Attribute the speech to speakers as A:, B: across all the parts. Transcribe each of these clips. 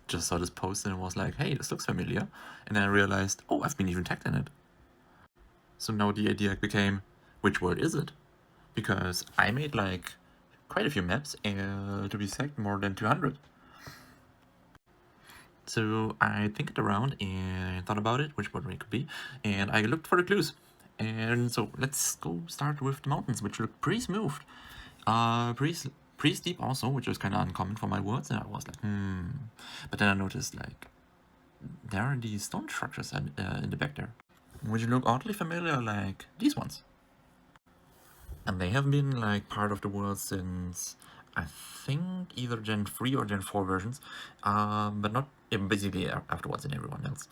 A: just saw this post and was like, hey, this looks familiar. And then I realized, oh, I've been even tagged in it. So now the idea became, which word is it? Because I made like quite a few maps, and to be exact, more than 200. So I thinked around and thought about it, which word it could be, and I looked for the clues. And so let's go start with the mountains, which look pretty smooth. Pretty steep also, which was kind of uncommon for my words, and I was like, But then I noticed, like, there are these stone structures in the back there, which look oddly familiar, like these ones. And they have been, like, part of the world since, I think, either Gen 3 or Gen 4 versions, but not basically afterwards in everyone else.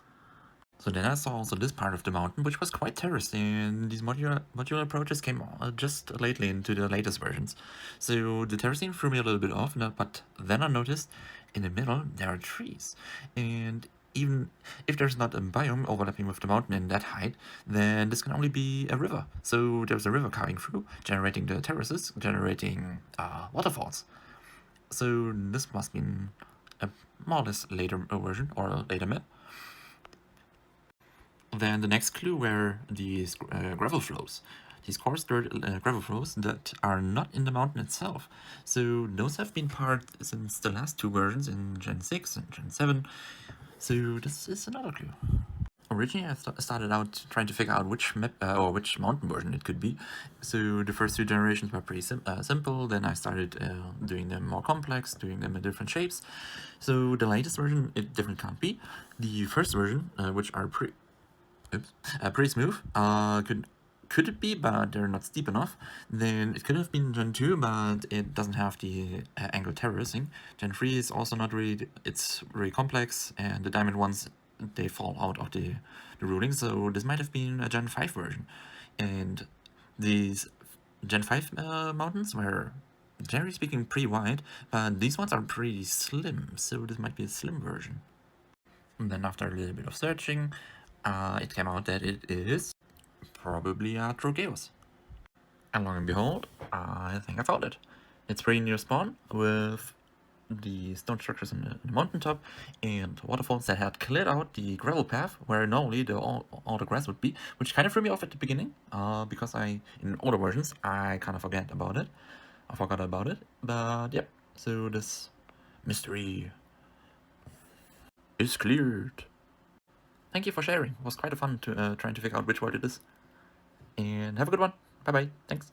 A: So then I saw also this part of the mountain, which was quite terraced, and these modular approaches came just lately into the latest versions. So the terracing threw me a little bit off, but then I noticed in the middle there are trees, and even if there's not a biome overlapping with the mountain in that height, then this can only be a river. So there's a river carving through, generating the terraces, generating waterfalls. So this must be a more or less later version or a later map. Then the next clue were these gravel flows. These coarse dirt gravel flows that are not in the mountain itself. So those have been part since the last two versions in Gen 6 and Gen 7. So this is another clue. Originally, I started out trying to figure out which map or which mountain version it could be. So the first two generations were pretty simple. Then I started doing them more complex, doing them in different shapes. So the latest version, it definitely can't be. The first version, which are pretty smooth. Could it be, but they're not steep enough. Then it could have been Gen 2, but it doesn't have the angle terracing. Gen 3 is also not really, it's really complex, and the diamond ones, they fall out of the ruling, so this might have been a Gen 5 version. And these Gen 5 mountains were, generally speaking, pretty wide, but these ones are pretty slim, so this might be a slim version. And then after a little bit of searching, it came out that it is probably Atrogeos. And lo and behold, I think I found it. It's pretty near spawn, with the stone structures on the mountaintop and waterfalls that had cleared out the gravel path where normally all the grass would be, which kind of threw me off at the beginning, because in older versions, I kind of forgot about it. But yeah, so this mystery is cleared. Thank you for sharing. It was quite fun to trying to figure out which word it is. And have a good one. Bye bye. Thanks.